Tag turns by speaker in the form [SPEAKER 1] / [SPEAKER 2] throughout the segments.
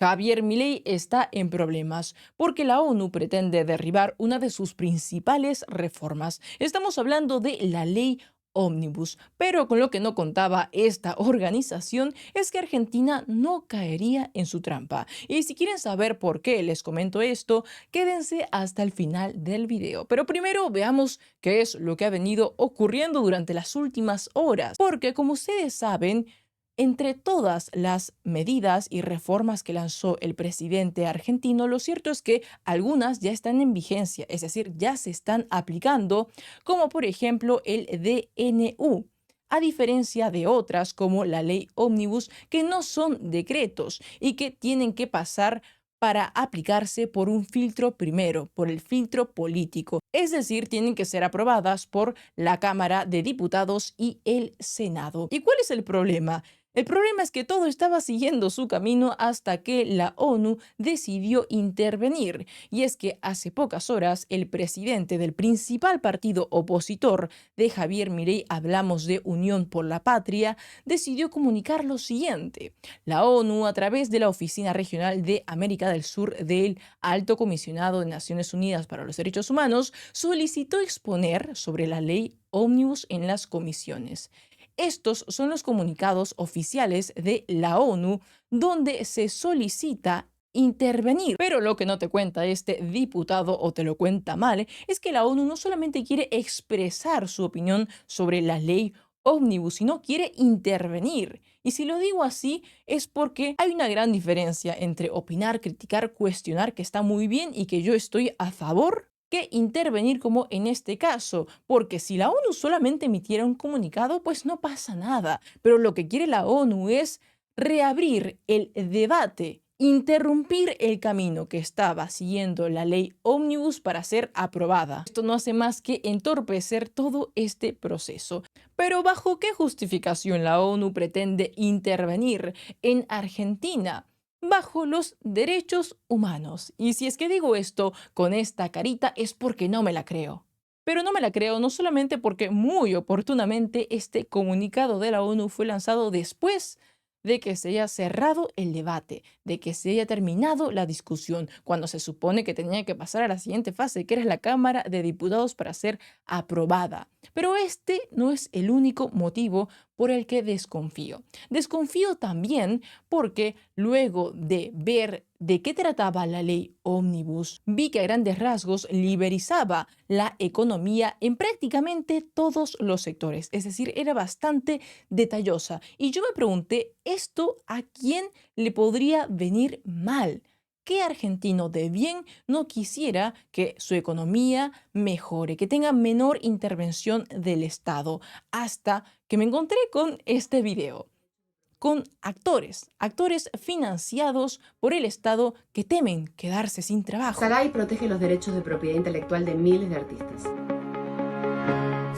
[SPEAKER 1] Javier Milei está en problemas porque la ONU pretende derribar una de sus principales reformas. Estamos hablando de la ley Ómnibus, pero con lo que no contaba esta organización es que Argentina no caería en su trampa. Y si quieren saber por qué les comento esto, quédense hasta el final del video. Pero primero veamos qué es lo que ha venido ocurriendo durante las últimas horas, porque como ustedes saben, entre todas las medidas y reformas que lanzó el presidente argentino, lo cierto es que algunas ya están en vigencia, es decir, ya se están aplicando, como por ejemplo el DNU, a diferencia de otras como la ley Ómnibus, que no son decretos y que tienen que pasar para aplicarse por un filtro primero, por el filtro político. Es decir, tienen que ser aprobadas por la Cámara de Diputados y el Senado. ¿Y cuál es el problema? El problema es que todo estaba siguiendo su camino hasta que la ONU decidió intervenir. Y es que hace pocas horas el presidente del principal partido opositor de Javier Milei, hablamos de Unión por la Patria, decidió comunicar lo siguiente. La ONU, a través de la Oficina Regional de América del Sur del Alto Comisionado de Naciones Unidas para los Derechos Humanos, solicitó exponer sobre la ley Ómnibus en las comisiones. Estos son los comunicados oficiales de la ONU donde se solicita intervenir. Pero lo que no te cuenta este diputado o te lo cuenta mal es que la ONU no solamente quiere expresar su opinión sobre la ley Ómnibus, sino quiere intervenir. Y si lo digo así es porque hay una gran diferencia entre opinar, criticar, cuestionar, que está muy bien y que yo estoy a favor, que intervenir como en este caso, porque si la ONU solamente emitiera un comunicado, pues no pasa nada. Pero lo que quiere la ONU es reabrir el debate, interrumpir el camino que estaba siguiendo la ley Ómnibus para ser aprobada. Esto no hace más que entorpecer todo este proceso. Pero ¿bajo qué justificación la ONU pretende intervenir en Argentina? Bajo los derechos humanos. Y si es que digo esto con esta carita es porque no me la creo. Pero no me la creo no solamente porque muy oportunamente este comunicado de la ONU fue lanzado después de que se haya cerrado el debate, de que se haya terminado la discusión, cuando se supone que tenía que pasar a la siguiente fase, que era la Cámara de Diputados para ser aprobada. Pero este no es el único motivo por el que desconfío. Desconfío también porque luego de ver de qué trataba la ley Ómnibus, vi que a grandes rasgos liberalizaba la economía en prácticamente todos los sectores, es decir, era bastante detallosa. Y yo me pregunté, ¿esto a quién le podría venir mal? ¿Qué argentino de bien no quisiera que su economía mejore, que tenga menor intervención del Estado? Hasta que me encontré con este video, con actores financiados por el Estado que temen quedarse sin trabajo.
[SPEAKER 2] Sagay protege los derechos de propiedad intelectual de miles de artistas.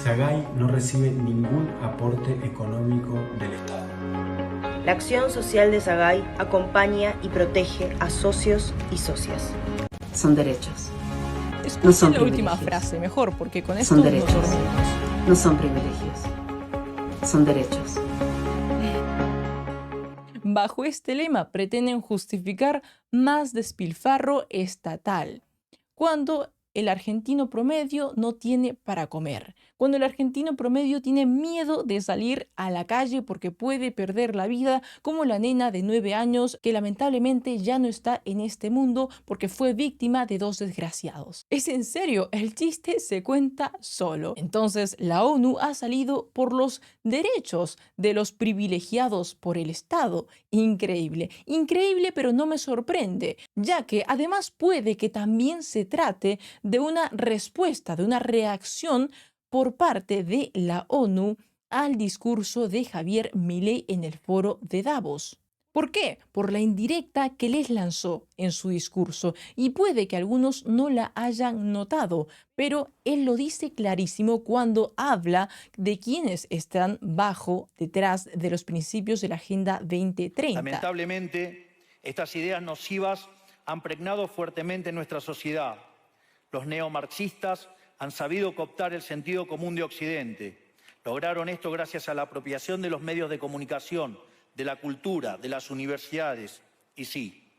[SPEAKER 3] Sagay no recibe ningún aporte económico del Estado.
[SPEAKER 4] La acción social de Sagay acompaña y protege a socios y socias.
[SPEAKER 2] Son derechos.
[SPEAKER 1] Escuchen
[SPEAKER 2] no son
[SPEAKER 1] la última
[SPEAKER 2] privilegios.
[SPEAKER 1] frase mejor, porque con esto
[SPEAKER 2] Son
[SPEAKER 1] nos
[SPEAKER 2] derechos.
[SPEAKER 1] dormimos.
[SPEAKER 2] No son privilegios. Son derechos.
[SPEAKER 1] Bajo este lema pretenden justificar más despilfarro estatal, cuando el argentino promedio no tiene para comer, cuando el argentino promedio tiene miedo de salir a la calle porque puede perder la vida, como la nena de 9 años que lamentablemente ya no está en este mundo porque fue víctima de 2 desgraciados. Es en serio, el chiste se cuenta solo. Entonces la ONU ha salido por los derechos de los privilegiados por el Estado. Increíble, increíble, pero no me sorprende, ya que además puede que también se trate de una respuesta, de una reacción por parte de la ONU al discurso de Javier Milei en el foro de Davos. ¿Por qué? Por la indirecta que les lanzó en su discurso, y puede que algunos no la hayan notado, pero él lo dice clarísimo cuando habla de quienes están detrás de los principios de la Agenda 2030.
[SPEAKER 5] Lamentablemente, estas ideas nocivas han pregnado fuertemente nuestra sociedad. Los neomarxistas han sabido cooptar el sentido común de Occidente. Lograron esto gracias a la apropiación de los medios de comunicación, de la cultura, de las universidades y sí,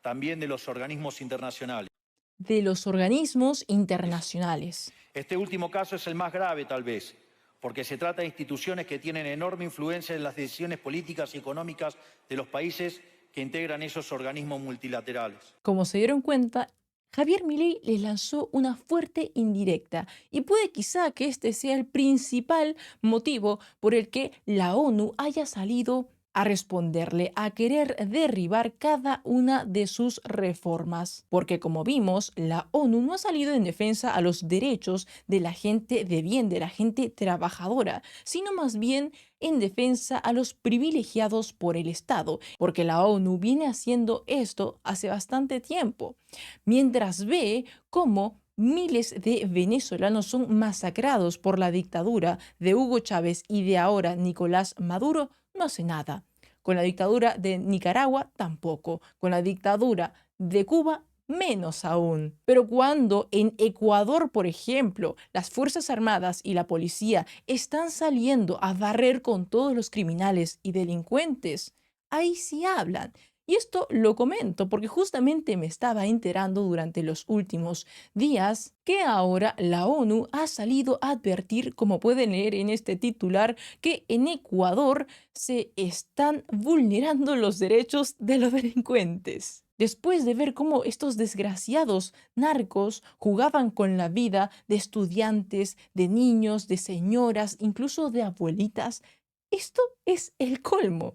[SPEAKER 5] también de los organismos internacionales.
[SPEAKER 1] De los organismos internacionales.
[SPEAKER 5] Este último caso es el más grave, tal vez, porque se trata de instituciones que tienen enorme influencia en las decisiones políticas y económicas de los países que integran esos organismos multilaterales.
[SPEAKER 1] Como se dieron cuenta, Javier Milei les lanzó una fuerte indirecta y puede quizá que este sea el principal motivo por el que la ONU haya salido a responderle, a querer derribar cada una de sus reformas. Porque como vimos, la ONU no ha salido en defensa a los derechos de la gente de bien, de la gente trabajadora, sino más bien en defensa a los privilegiados por el Estado, porque la ONU viene haciendo esto hace bastante tiempo, mientras ve cómo miles de venezolanos son masacrados por la dictadura de Hugo Chávez y de ahora Nicolás Maduro, no hace nada. Con la dictadura de Nicaragua tampoco. Con la dictadura de Cuba menos aún. Pero cuando en Ecuador, por ejemplo, las Fuerzas Armadas y la policía están saliendo a barrer con todos los criminales y delincuentes, ahí sí hablan. Y esto lo comento porque justamente me estaba enterando durante los últimos días que ahora la ONU ha salido a advertir, como pueden leer en este titular, que en Ecuador se están vulnerando los derechos de los delincuentes. Después de ver cómo estos desgraciados narcos jugaban con la vida de estudiantes, de niños, de señoras, incluso de abuelitas, esto es el colmo.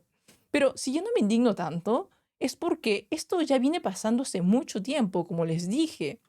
[SPEAKER 1] Pero si yo no me indigno tanto, es porque esto ya viene pasando hace mucho tiempo, como les dije.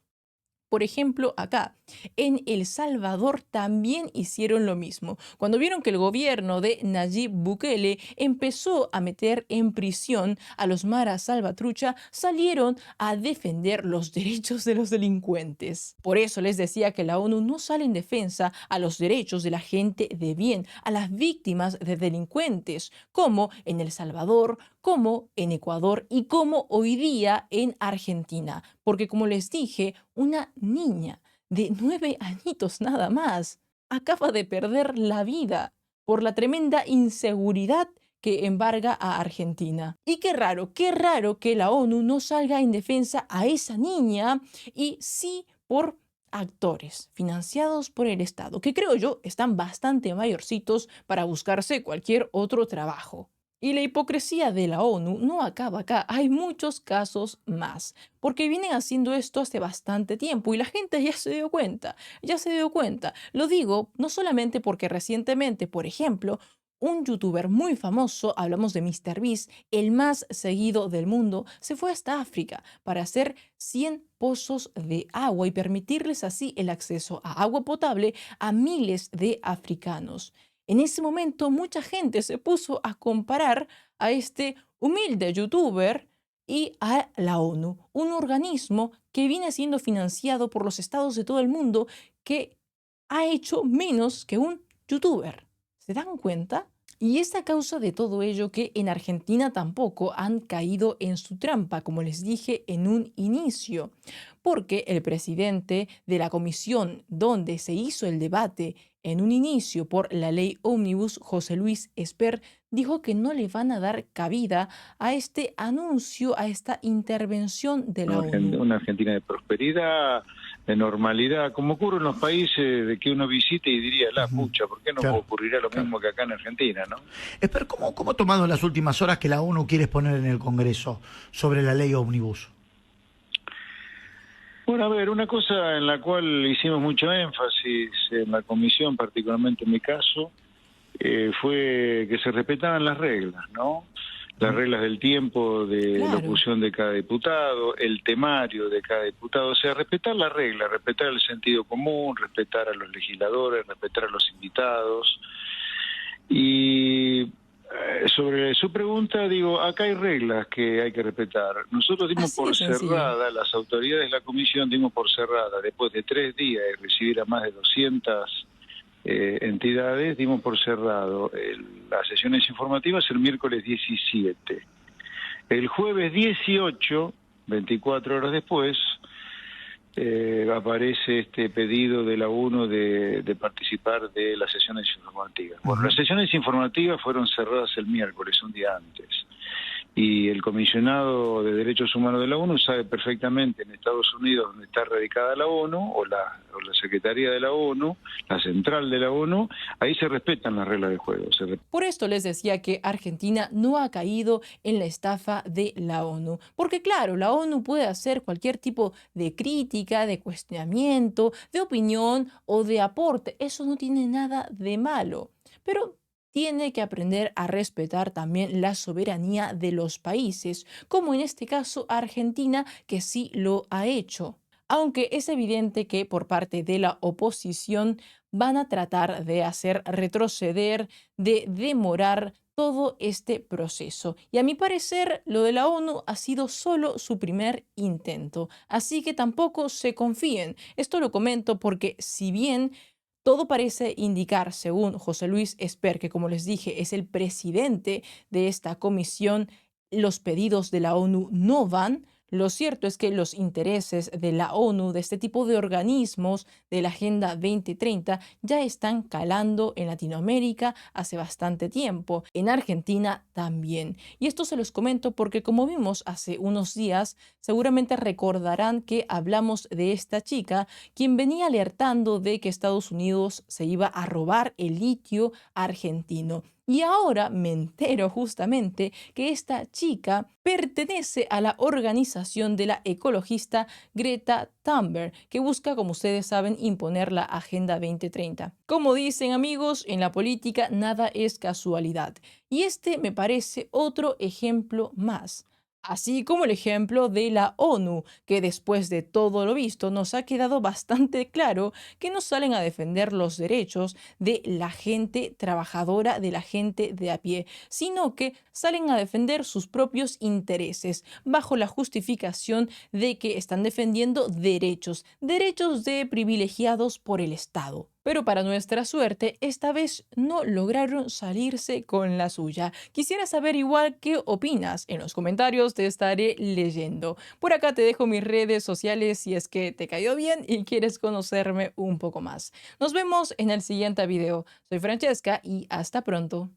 [SPEAKER 1] Por ejemplo, acá, en El Salvador también hicieron lo mismo. Cuando vieron que el gobierno de Nayib Bukele empezó a meter en prisión a los Mara Salvatrucha, salieron a defender los derechos de los delincuentes. Por eso les decía que la ONU no sale en defensa a los derechos de la gente de bien, a las víctimas de delincuentes, como en El Salvador, como en Ecuador y como hoy día en Argentina. Porque como les dije, una niña de 9 añitos nada más acaba de perder la vida por la tremenda inseguridad que embarga a Argentina. Y qué raro que la ONU no salga en defensa a esa niña y sí por actores financiados por el Estado, que creo yo están bastante mayorcitos para buscarse cualquier otro trabajo. Y la hipocresía de la ONU no acaba acá, hay muchos casos más, porque vienen haciendo esto hace bastante tiempo y la gente ya se dio cuenta, Lo digo no solamente porque recientemente, por ejemplo, un youtuber muy famoso, hablamos de MrBeast, el más seguido del mundo, se fue hasta África para hacer 100 pozos de agua y permitirles así el acceso a agua potable a miles de africanos. En ese momento mucha gente se puso a comparar a este humilde youtuber y a la ONU, un organismo que viene siendo financiado por los estados de todo el mundo que ha hecho menos que un youtuber. ¿Se dan cuenta? Y es a causa de todo ello que en Argentina tampoco han caído en su trampa, como les dije en un inicio, porque el presidente de la comisión donde se hizo el debate en un inicio por la ley Ómnibus, José Luis Esper, dijo que no le van a dar cabida a este anuncio, a esta intervención de la ONU.
[SPEAKER 6] Una Argentina de prosperidad, de normalidad, como ocurre en los países de que uno visite y diría, la pucha, ¿por qué no ocurrirá lo mismo que acá en Argentina, no?
[SPEAKER 7] Pero ¿cómo ha tomado en las últimas horas que la ONU quiere exponer en el Congreso sobre la ley Ómnibus?
[SPEAKER 6] Bueno, a ver, una cosa en la cual hicimos mucho énfasis en la comisión, particularmente en mi caso, fue que se respetaban las reglas, ¿no? Las reglas del tiempo de locución de cada diputado, el temario de cada diputado, o sea, respetar las reglas, respetar el sentido común, respetar a los legisladores, respetar a los invitados. Y sobre su pregunta, digo, acá hay reglas que hay que respetar. Nosotros dimos por cerrada, las autoridades de la comisión dimos por cerrada, después de 3 días de recibir a más de 200 entidades, dimos por cerrado las sesiones informativas el miércoles 17. El jueves 18, 24 horas después, aparece este pedido de la ONU de participar de las sesiones informativas. Bueno, las sesiones informativas fueron cerradas el miércoles, un día antes. Y el comisionado de Derechos Humanos de la ONU sabe perfectamente en Estados Unidos, donde está radicada la ONU, o la Secretaría de la ONU, la central de la ONU, ahí se respetan las reglas del juego.
[SPEAKER 1] Por esto les decía que Argentina no ha caído en la estafa de la ONU. Porque claro, la ONU puede hacer cualquier tipo de crítica, de cuestionamiento, de opinión o de aporte. Eso no tiene nada de malo. Pero tiene que aprender a respetar también la soberanía de los países, como en este caso Argentina, que sí lo ha hecho. Aunque es evidente que por parte de la oposición van a tratar de hacer retroceder, de demorar todo este proceso. Y a mi parecer, lo de la ONU ha sido solo su primer intento. Así que tampoco se confíen. Esto lo comento porque si bien todo parece indicar, según José Luis Esper, que como les dije es el presidente de esta comisión, los pedidos de la ONU no van. Lo cierto es que los intereses de la ONU, de este tipo de organismos, de la Agenda 2030, ya están calando en Latinoamérica hace bastante tiempo, en Argentina también. Y esto se los comento porque, como vimos hace unos días, seguramente recordarán que hablamos de esta chica, quien venía alertando de que Estados Unidos se iba a robar el litio argentino. Y ahora me entero justamente que esta chica pertenece a la organización de la ecologista Greta Thunberg, que busca, como ustedes saben, imponer la Agenda 2030. Como dicen amigos, en la política nada es casualidad. Y este me parece otro ejemplo más. Así como el ejemplo de la ONU, que después de todo lo visto nos ha quedado bastante claro que no salen a defender los derechos de la gente trabajadora, de la gente de a pie, sino que salen a defender sus propios intereses, bajo la justificación de que están defendiendo derechos, derechos de privilegiados por el Estado. Pero para nuestra suerte, esta vez no lograron salirse con la suya. Quisiera saber igual qué opinas. En los comentarios te estaré leyendo. Por acá te dejo mis redes sociales si es que te cayó bien y quieres conocerme un poco más. Nos vemos en el siguiente video. Soy Francesca y hasta pronto.